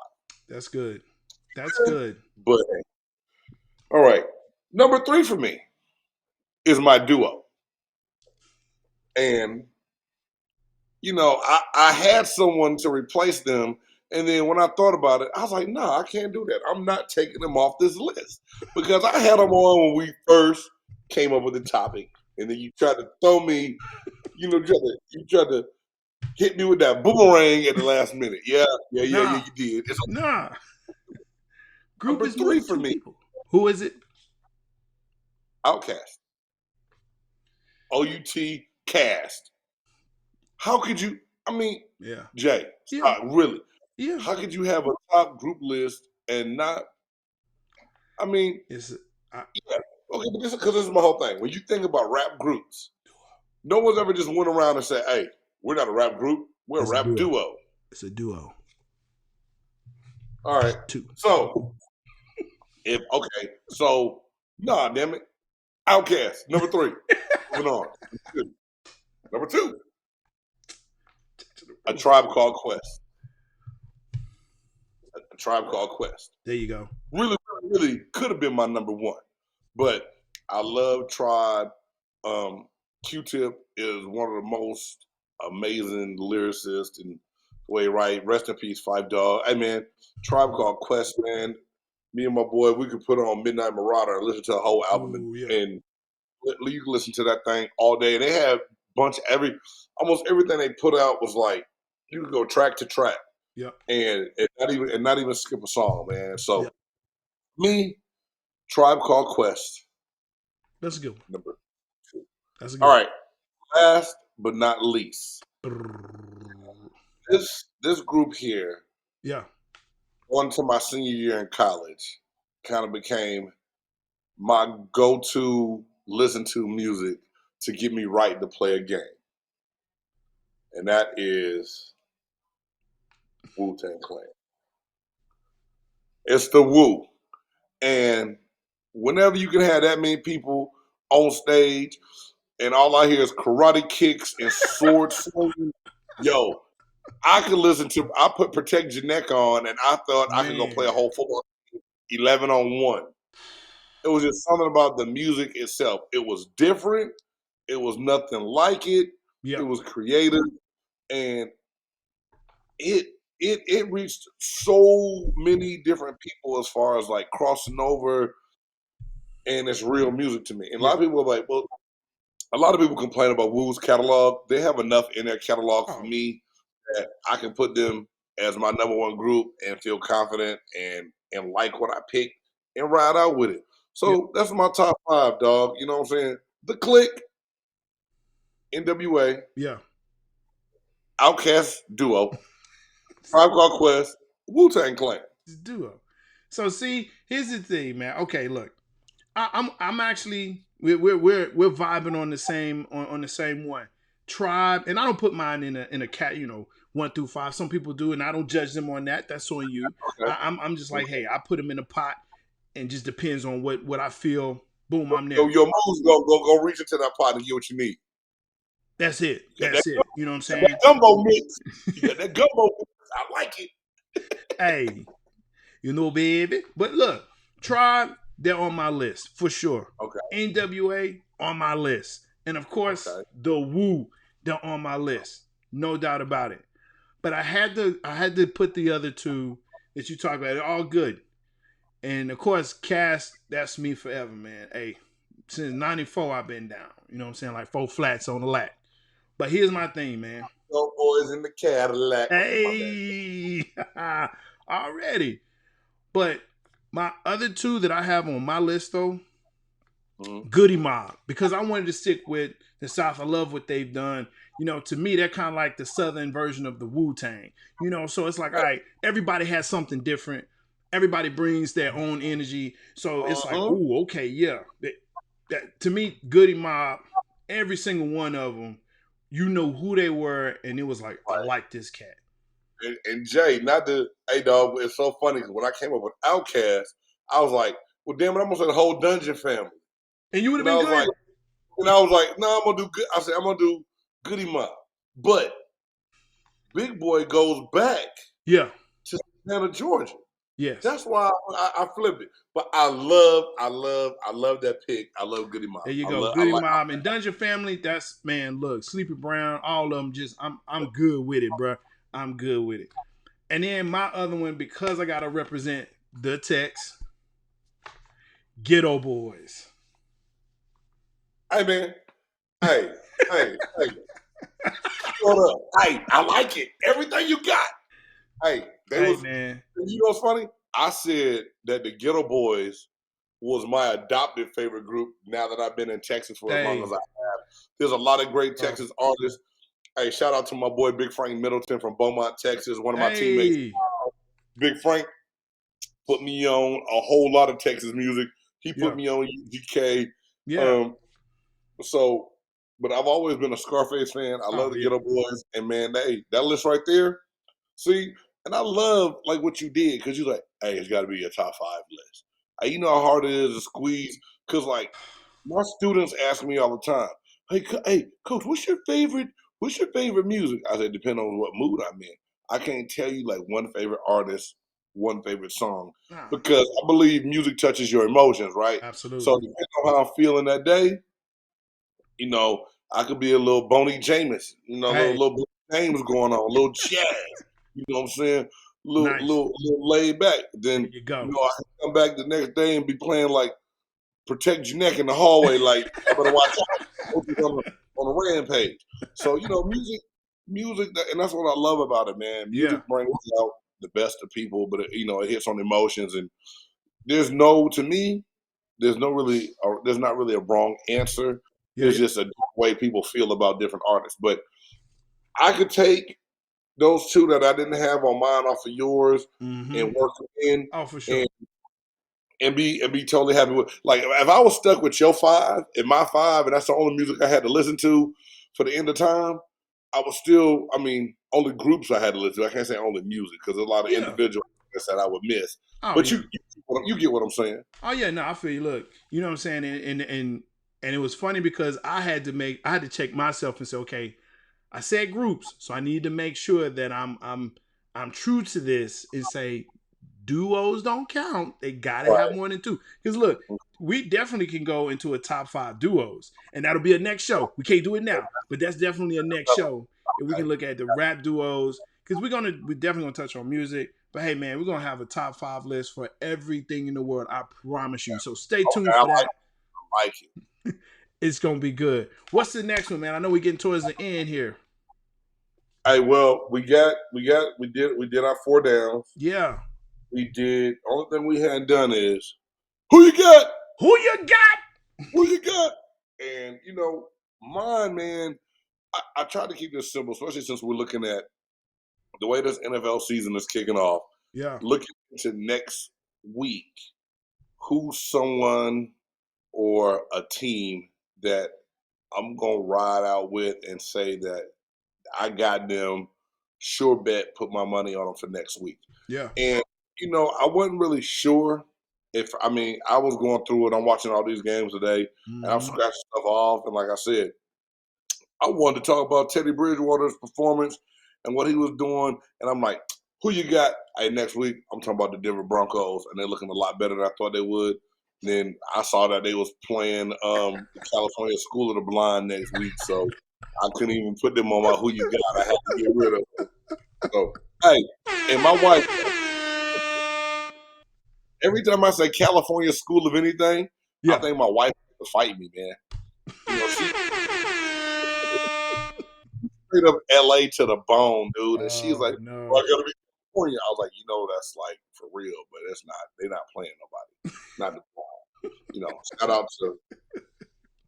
[SPEAKER 1] That's good. That's good.
[SPEAKER 2] But all right, number 3 for me is my duo, and I had someone to replace them. And then when I thought about it, I was like, no, I can't do that. I'm not taking them off this list because I had them on when we first came up with the topic. And then you tried to throw me, you tried to hit me with that boomerang at the last minute. Yeah, you did.
[SPEAKER 1] Group
[SPEAKER 2] number
[SPEAKER 1] is
[SPEAKER 2] 3 for me.
[SPEAKER 1] People. Who is it?
[SPEAKER 2] Outkast. OUT Cast. How could you? I mean, Jay, really?
[SPEAKER 1] Yeah.
[SPEAKER 2] How could you have a top group list and not? I mean, okay, but because this is my whole thing. When you think about rap groups, no one's ever just went around and said, "Hey, we're not a rap group. We're a rap duo."
[SPEAKER 1] It's a duo.
[SPEAKER 2] All right.
[SPEAKER 1] 2.
[SPEAKER 2] So, nah, damn it, Outkast, number 3. Moving on. Number 2. A Tribe Called Quest. A Tribe Called Quest.
[SPEAKER 1] There you go.
[SPEAKER 2] Really, really could have been my number 1. But I love Tribe. Q-Tip is one of the most amazing lyricists and the way he writes. Rest in peace, Five Dog. Hey, man, Tribe Called Quest, man. Me and my boy, we could put on Midnight Marauder and listen to the whole album. And you can listen to that thing all day. And they have almost everything they put out was like, you could go track to track, and not even skip a song, man. So, me, Tribe Called Quest.
[SPEAKER 1] That's a good one.
[SPEAKER 2] Number 2.
[SPEAKER 1] That's a good
[SPEAKER 2] All right, last but not least, this group here, on to my senior year in college, kind of became my go-to listen to music to get me right to play a game, and that is Wu-Tang Clan. It's the Wu. And whenever you can have that many people on stage and all I hear is karate kicks and sword swinging, I could I put Protect Your Neck on and I thought I could go play a whole football 11-on-1. It was just something about the music itself. It was different. It was nothing like it. It was creative. And it reached so many different people as far as like crossing over, and it's real music to me. And a lot of people are like, well, a lot of people complain about Wu's catalog. They have enough in their catalog for me that I can put them as my number 1 group and feel confident and like what I picked and ride out with it. So that's my top 5, dog. You know what I'm saying? The Click, NWA, Outkast duo, Tribe Called Quest, Wu-Tang Clan.
[SPEAKER 1] Duo. So see, here's the thing, man. Okay, look, I'm actually we're vibing on the same on the same one. Tribe, and I don't put mine in a cat, 1 through 5. Some people do, and I don't judge them on that. That's on you. Okay. I'm just like, hey, I put them in a pot, and just depends on what I feel Boom, I'm there.
[SPEAKER 2] Your moves go reach into that pot and get what you need.
[SPEAKER 1] That's it.
[SPEAKER 2] You
[SPEAKER 1] That's it. You know what I'm saying?
[SPEAKER 2] That gumbo mix. You got that gumbo mix. I like it.
[SPEAKER 1] Hey, you know, baby. But look, Tribe, they're on my list for sure.
[SPEAKER 2] Okay.
[SPEAKER 1] NWA on my list. And of course, the Wu, they're on my list. No doubt about it. But I had to put the other two that you talk about. They're all good. And of course, Cass, that's me forever, man. Hey, since 94, I've been down. You know what I'm saying? Like 4 flats on the lack. But here's my thing, man.
[SPEAKER 2] No boys in the Cadillac.
[SPEAKER 1] Hey, already. But my other two that I have on my list, though, Goody Mob, because I wanted to stick with the South. I love what they've done. You know, to me, they're kind of like the Southern version of the Wu-Tang. You know, so it's like, all right, everybody has something different. Everybody brings their own energy. So it's like, ooh, okay, yeah. That, to me, Goody Mob, every single one of them, you know who they were, and it was like, I like this cat.
[SPEAKER 2] And Jay, hey dog, it's so funny because when I came up with Outkast, I was like, well, damn it, I'm gonna say the whole Dungeon family.
[SPEAKER 1] And you would have been good.
[SPEAKER 2] And I was like, no, I'm gonna do good. I said, I'm gonna do Goody Mob. But Big Boy goes back to Atlanta, Georgia.
[SPEAKER 1] Yes.
[SPEAKER 2] That's why I flipped it. But I love that pick. I love Goody Mob.
[SPEAKER 1] There you go. Goody Mob and Dungeon Family, that's, man, look, Sleepy Brown, all of them, just, I'm good with it, bro. I'm good with it. And then my other one, because I got to represent the Tex, Ghetto Boys.
[SPEAKER 2] Hey, man. Hey. Hold up. Hey, I like it. Everything you got. Hey, man. You know what's funny? I said that the Ghetto Boys was my adopted favorite group now that I've been in Texas for as long as I have. There's a lot of great Texas artists. Hey, shout out to my boy Big Frank Middleton from Beaumont, Texas, one of my teammates. Big Frank put me on a whole lot of Texas music. He put me on UGK. But I've always been a Scarface fan. I love the Ghetto Boys. And man, that list right there, see, and I love like what you did because you're like, hey, it's got to be your top 5 list. Hey, you know how hard it is to squeeze? Because like my students ask me all the time, hey, coach, what's your favorite music? I said, depending on what mood I'm in. I can't tell you like one favorite artist, one favorite song, because I believe music touches your emotions, right?
[SPEAKER 1] Absolutely.
[SPEAKER 2] So depending on how I'm feeling that day, you know, I could be a little Boney James, you know, a little James going on, a little jazz, you know what I'm saying? Little laid back. Then
[SPEAKER 1] you go.
[SPEAKER 2] You know, I can come back the next day and be playing like Protect Your Neck in the hallway, like I better watch out on a rampage. So, you know, music, and that's what I love about it, man. Music brings out the best of people, but it hits on emotions, and there's not really a wrong answer. It's just a way people feel about different artists. But I could take those two that I didn't have on mine off of yours and work them in.
[SPEAKER 1] Oh, for sure.
[SPEAKER 2] And be totally happy with. Like if I was stuck with your 5 and my 5, and that's the only music I had to listen to for the end of time, I was still. I mean, only groups I had to listen to. I can't say only music because there's a lot of individuals that I would miss. But you get what I'm saying.
[SPEAKER 1] Oh yeah, no, I feel you. Look, you know what I'm saying, and it was funny because I had to check myself and say, okay, I said groups, so I need to make sure that I'm true to this and say duos don't count. They gotta have more than 2. Because look, we definitely can go into a top 5 duos, and that'll be a next show. We can't do it now, but that's definitely a next show. And we can look at the rap duos because we're definitely gonna touch on music. But hey, man, we're gonna have a top 5 list for everything in the world. I promise you. So stay tuned for that.
[SPEAKER 2] I like it.
[SPEAKER 1] It's gonna be good. What's the next one, man? I know we're getting towards the end here.
[SPEAKER 2] Hey, well, we did our 4 downs.
[SPEAKER 1] Yeah.
[SPEAKER 2] We did. Only thing we hadn't done is who you got?
[SPEAKER 1] Who you got?
[SPEAKER 2] Who you got? And you know, mine, man. I tried to keep this simple, especially since we're looking at the way this NFL season is kicking off.
[SPEAKER 1] Yeah.
[SPEAKER 2] Looking into next week, who's someone or a team that I'm gonna ride out with and say that I got them, sure bet, put my money on them for next week.
[SPEAKER 1] Yeah.
[SPEAKER 2] And, you know, I wasn't really sure I was going through it. I'm watching all these games today, and I'm
[SPEAKER 1] Mhm.
[SPEAKER 2] scratching stuff off. And like I said, I wanted to talk about Teddy Bridgewater's performance and what he was doing. And I'm like, who you got? Hey, next week, I'm talking about the Denver Broncos, and they're looking a lot better than I thought they would. Then I saw that they was playing the California School of the Blind next week, so I couldn't even put them on my who you got. I had to get rid of them. So, hey, and my wife, every time I say California School of anything, I
[SPEAKER 1] Yeah.
[SPEAKER 2] think my wife would fight me, man. You know, she straight up LA to the bone, dude. And she's
[SPEAKER 1] Oh
[SPEAKER 2] like, well,
[SPEAKER 1] no.
[SPEAKER 2] I gotta be California. I was like, that's like for real, but it's not. They're not playing nobody. Not the shout out to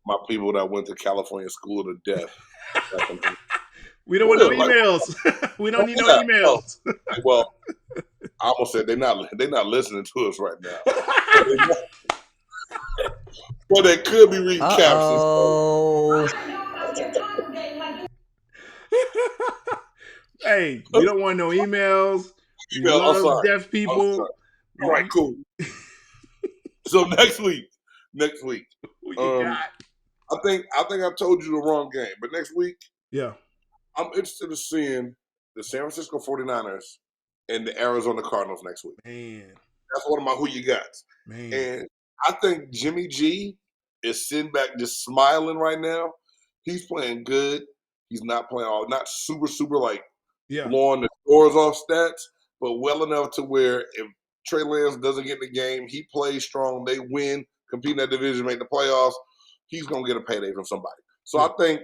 [SPEAKER 2] my people that went to California School to Death.
[SPEAKER 1] We don't
[SPEAKER 2] For
[SPEAKER 1] want no
[SPEAKER 2] real, like,
[SPEAKER 1] emails. We don't need no
[SPEAKER 2] yeah, no.
[SPEAKER 1] emails.
[SPEAKER 2] Well, I almost said they're not listening to us right now. But they could be reading captions.
[SPEAKER 1] Hey, we don't want no emails. We
[SPEAKER 2] I'm
[SPEAKER 1] love
[SPEAKER 2] sorry.
[SPEAKER 1] deaf people.
[SPEAKER 2] All right, cool. So next week,
[SPEAKER 1] Who you got?
[SPEAKER 2] I think I told you the wrong game, but next week,
[SPEAKER 1] Yeah.
[SPEAKER 2] I'm interested in seeing the San Francisco 49ers and the Arizona Cardinals next week.
[SPEAKER 1] Man.
[SPEAKER 2] That's one of my who you got.
[SPEAKER 1] Man.
[SPEAKER 2] And I think Jimmy G is sitting back just smiling right now. He's playing good. He's not playing not super like blowing the doors off stats, but well enough to where if Trey Lance doesn't get in the game, he plays strong, they win, compete in that division, make the playoffs, he's going to get a payday from somebody. So I think,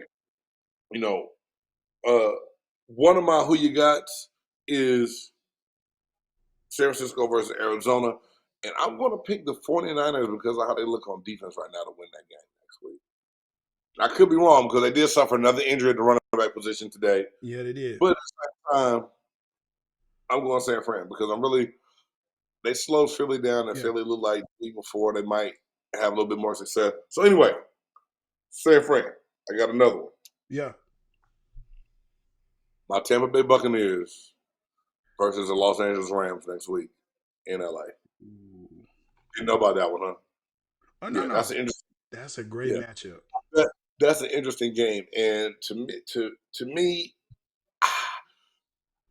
[SPEAKER 2] one of my who you got is San Francisco versus Arizona. And I'm going to pick the 49ers because of how they look on defense right now to win that game next week. I could be wrong because they did suffer another injury at the running back position today.
[SPEAKER 1] Yeah, they did.
[SPEAKER 2] But at the same time, I'm going San Fran because they slowed Philly down and Philly looked like the week before they might have a little bit more success. So anyway, San Fran, I got another one.
[SPEAKER 1] Yeah.
[SPEAKER 2] My Tampa Bay Buccaneers versus the Los Angeles Rams next week in LA. You know about that one, huh?
[SPEAKER 1] Oh no, no.
[SPEAKER 2] That's an interesting.
[SPEAKER 1] That's a great matchup.
[SPEAKER 2] That's an interesting game, and to me,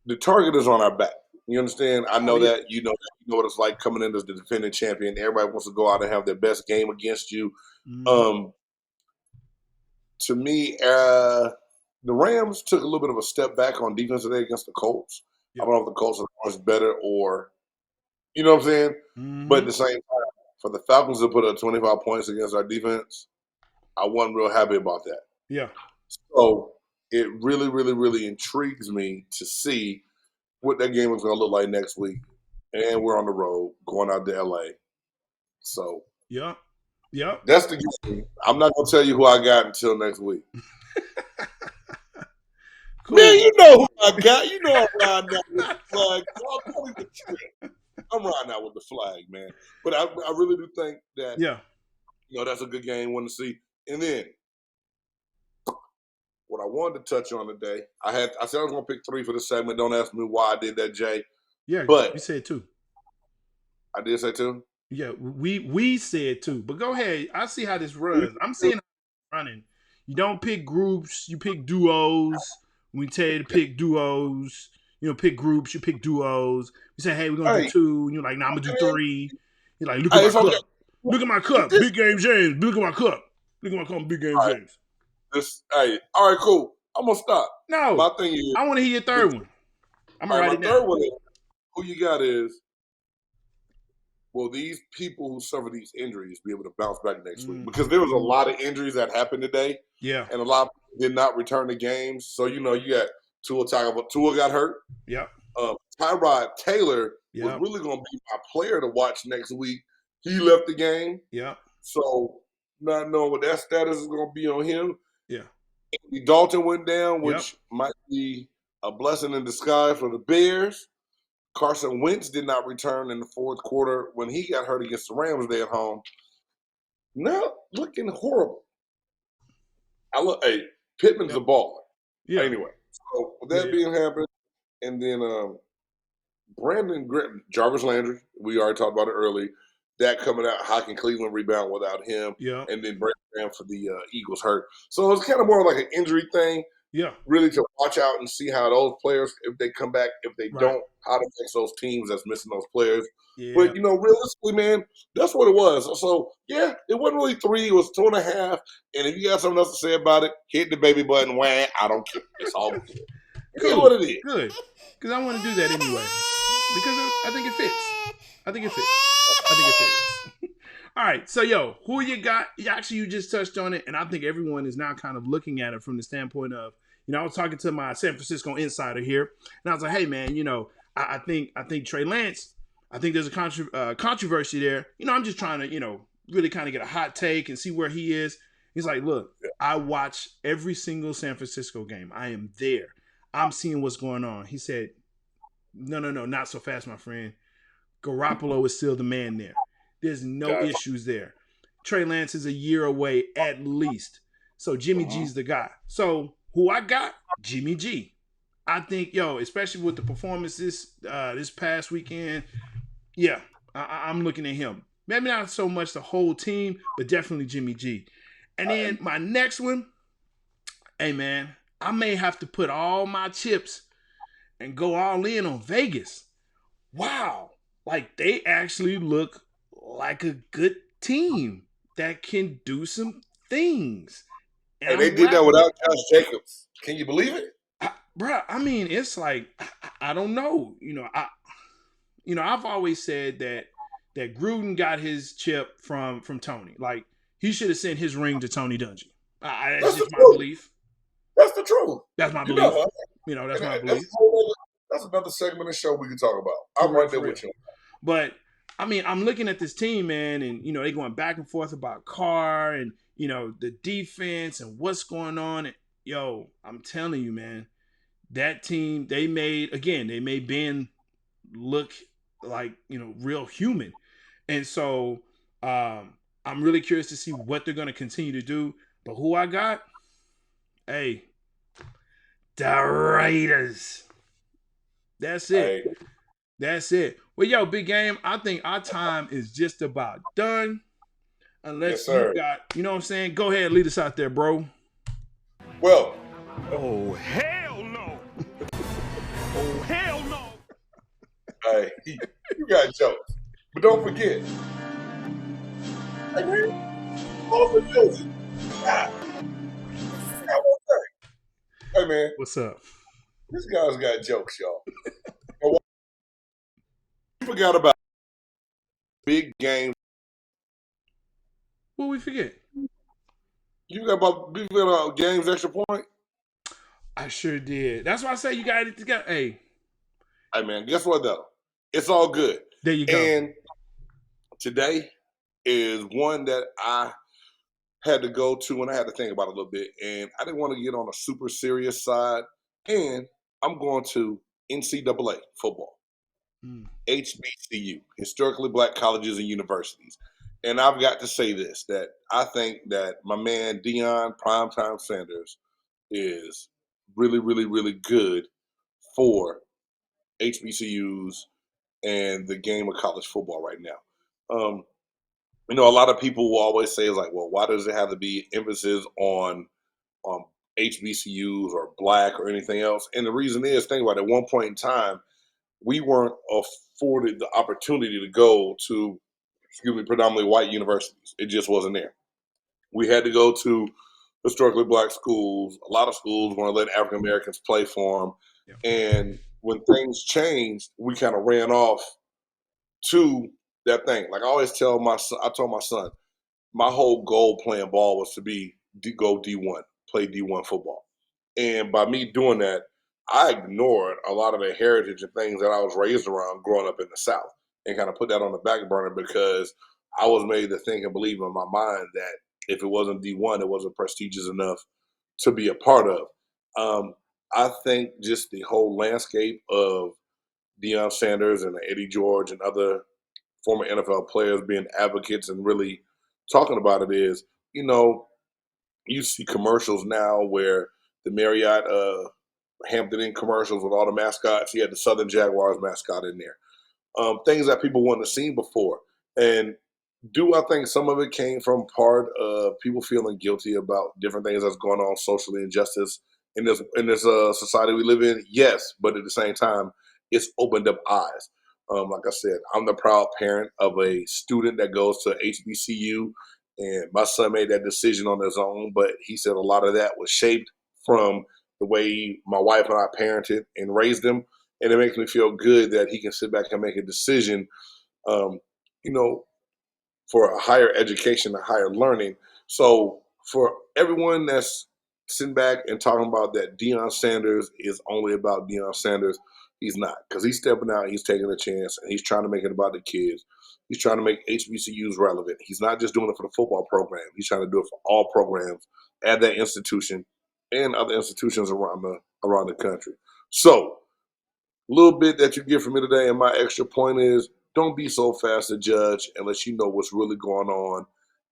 [SPEAKER 2] the target is on our back. You understand? I know that you know what it's like coming in as the defending champion. Everybody wants to go out and have their best game against you. Mm-hmm. To me, the Rams took a little bit of a step back on defense today against the Colts. I don't know if the Colts are much better or, you know what I'm saying? Mm-hmm. But at the same time, for the Falcons to put up 25 points against our defense, I wasn't real happy about that.
[SPEAKER 1] Yeah.
[SPEAKER 2] So it really, really, really intrigues me to see what that game is going to look like next week. And we're on the road going out to LA. So
[SPEAKER 1] yeah.
[SPEAKER 2] That's the game. I'm not going to tell you who I got until next week. Cool. Man, you know who I got. You know I'm riding out with the flag. I'm riding out with the flag, man. But I really do think that that's a good game. Want to see. And then what I wanted to touch on today, I said I was going to pick 3 for this segment. Don't ask me why I did that, Jay.
[SPEAKER 1] Yeah, but you said 2.
[SPEAKER 2] I did say 2?
[SPEAKER 1] Yeah, we said 2. But go ahead. I see how this runs. I'm seeing how running. You don't pick groups. You pick duos. We tell you to pick duos. Pick groups. You pick duos. We say, hey, we're going to do 2. And you're like, nah, I'm going to do 3. You're like, look at my cup. Look at my cup. Big Game James. Look at my cup. Look at my cup. Big Game James.
[SPEAKER 2] All right, cool. I'm going to stop.
[SPEAKER 1] No.
[SPEAKER 2] My thing is,
[SPEAKER 1] I want to hear your third one. I'm going to write it down.
[SPEAKER 2] My third one is, who you got is, will these people who suffer these injuries be able to bounce back next week? Because there was a lot of injuries that happened today.
[SPEAKER 1] Yeah.
[SPEAKER 2] And a lot of people did not return to games. So, you got Tua got hurt.
[SPEAKER 1] Yep.
[SPEAKER 2] Tyrod Taylor was really going to be my player to watch next week. He left the game.
[SPEAKER 1] Yeah.
[SPEAKER 2] So, not knowing what that status is going to be on him.
[SPEAKER 1] Yeah.
[SPEAKER 2] Andy Dalton went down, which might be a blessing in disguise for the Bears. Carson Wentz did not return in the fourth quarter when he got hurt against the Rams day at home. Now looking horrible. Pittman's a baller. Yeah. Anyway, so with that being happened, and then Brandon Jarvis Landry, we already talked about it early. that coming out. How can Cleveland rebound without him?
[SPEAKER 1] Yeah.
[SPEAKER 2] And then Brandon Graham for the Eagles hurt. So it's kind of more like an injury thing.
[SPEAKER 1] Yeah.
[SPEAKER 2] Really to watch out and see how those players, if they come back, if they
[SPEAKER 1] Right.
[SPEAKER 2] don't, how to fix those teams that's missing those players.
[SPEAKER 1] Yeah.
[SPEAKER 2] But, realistically, man, that's what it was. So, yeah, it wasn't really 3. It was 2.5. And if you got something else to say about it, hit the baby button. Wah, I don't care. It's all good.
[SPEAKER 1] Cool.
[SPEAKER 2] It's what it is.
[SPEAKER 1] Good. Because I want to do that anyway. Because I think it fits. All right. So, who you got? Actually, you just touched on it. And I think everyone is now kind of looking at it from the standpoint of, I was talking to my San Francisco insider here. And I was like, hey, man, I think Trey Lance, I think there's a controversy there. I'm just trying to, really kind of get a hot take and see where he is. He's like, look, I watch every single San Francisco game. I am there. I'm seeing what's going on. He said, no, not so fast, my friend. Garoppolo is still the man there. There's no issues there. Trey Lance is a year away at least. So Jimmy G's the guy. So who I got? Jimmy G. I think, especially with the performances this past weekend, I'm looking at him. Maybe not so much the whole team, but definitely Jimmy G. And then my next one, hey, man, I may have to put all my chips and go all in on Vegas. Wow. Like, they actually look like a good team that can do some things.
[SPEAKER 2] And they did that without Josh Jacobs. Can you believe it?
[SPEAKER 1] Bro, I mean, it's like, I don't know. I've always said that Gruden got his chip from Tony. Like, he should have sent his ring to Tony Dungy. That's just my belief.
[SPEAKER 2] That's the truth.
[SPEAKER 1] That's my belief. That's my belief.
[SPEAKER 2] That's another segment of the show we can talk about. I'm right there with you.
[SPEAKER 1] But, I mean, I'm looking at this team, man, and, they going back and forth about Carr and, the defense and what's going on. And, I'm telling you, man, that team, they made Ben look like, real human. And so I'm really curious to see what they're going to continue to do. But who I got? Hey, the Raiders. That's it.
[SPEAKER 2] Hey.
[SPEAKER 1] That's it. Well, big game, I think our time is just about done. Unless you got, you know what I'm saying? Go ahead, lead us out there, bro.
[SPEAKER 2] Well.
[SPEAKER 5] Oh, hell no. Oh, hell no.
[SPEAKER 2] Hey, you got jokes. But don't forget. Hey, man. Also guilty. Hey, man.
[SPEAKER 1] What's up?
[SPEAKER 2] This guy's got jokes, y'all. We forgot about big game.
[SPEAKER 1] What we forget?
[SPEAKER 2] You forgot about Game's Extra Point?
[SPEAKER 1] I sure did. That's why I say you got it together. Hey,
[SPEAKER 2] man, guess what, though? It's all good.
[SPEAKER 1] There you go.
[SPEAKER 2] And today is one that I had to go to and I had to think about it a little bit. And I didn't want to get on a super serious side. And I'm going to NCAA football. HBCU, historically black colleges and universities. And I've got to say this, that I think that my man Deion Primetime Sanders is really, really, really good for HBCUs and the game of college football right now. A lot of people will always say, like, well, why does it have to be emphasis on HBCUs or black or anything else? And the reason is, think about it, at one point in time, we weren't afforded the opportunity to go to, predominantly white universities. It just wasn't there. We had to go to historically black schools. A lot of schools want to let African Americans play for them. Yeah. And when things changed, we kind of ran off to that thing. Like I always tell I told my son, my whole goal playing ball was to go D1, play D1 football. And by me doing that, I ignored a lot of the heritage and things that I was raised around growing up in the South and kind of put that on the back burner because I was made to think and believe in my mind that if it wasn't D1, it wasn't prestigious enough to be a part of. I think just the whole landscape of Deion Sanders and Eddie George and other former NFL players being advocates and really talking about it is, you see commercials now where the Marriott Hampton Inn commercials with all the mascots. He had the Southern Jaguars mascot in there. Things that people wouldn't have seen before. And Do I think some of it came from part of people feeling guilty about different things that's going on socially, injustice in this society we live in? Yes, but at the same time, it's opened up eyes. Like I said, I'm the proud parent of a student that goes to HBCU, and my son made that decision on his own. But he said a lot of that was shaped from the way my wife and I parented and raised him, and it makes me feel good that he can sit back and make a decision. Um, you know, for a higher education, a higher learning. So for everyone that's sitting back and talking about that Deion Sanders is only about Deion Sanders, he's not, because he's stepping out, he's taking a chance, and he's trying to make it about the kids. He's trying to make HBCUs relevant. He's not just doing it for the football program. He's trying to do it for all programs at that institution and other institutions around the country. So a little bit that you get from me today, and my extra point is, don't be so fast to judge unless you know what's really going on.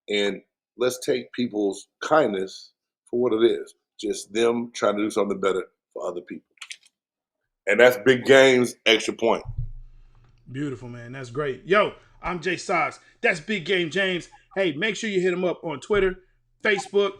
[SPEAKER 2] And let's take people's kindness for what it is. Just them trying to do something better for other people. And that's Big Game's extra point.
[SPEAKER 1] Beautiful, man. That's great. Yo, I'm J-Stog. That's Big Game James. Hey, make sure you hit him up on Twitter, Facebook,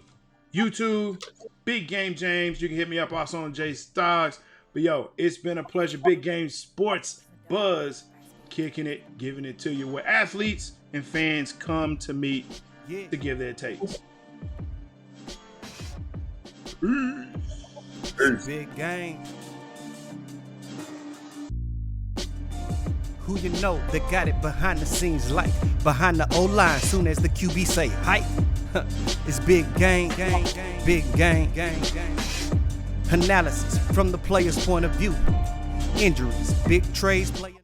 [SPEAKER 1] YouTube, Big Game James. You can hit me up also on J-Stog. But yo, it's been a pleasure. Big Game Sports Buzz, kicking it, giving it to you, where athletes and fans come to meet to give their takes.
[SPEAKER 4] Big game. Who you know that got it behind the scenes, like behind the O-line, soon as the QB say hype. It's big game, big game. Analysis from the player's point of view. Injuries, big trades, player.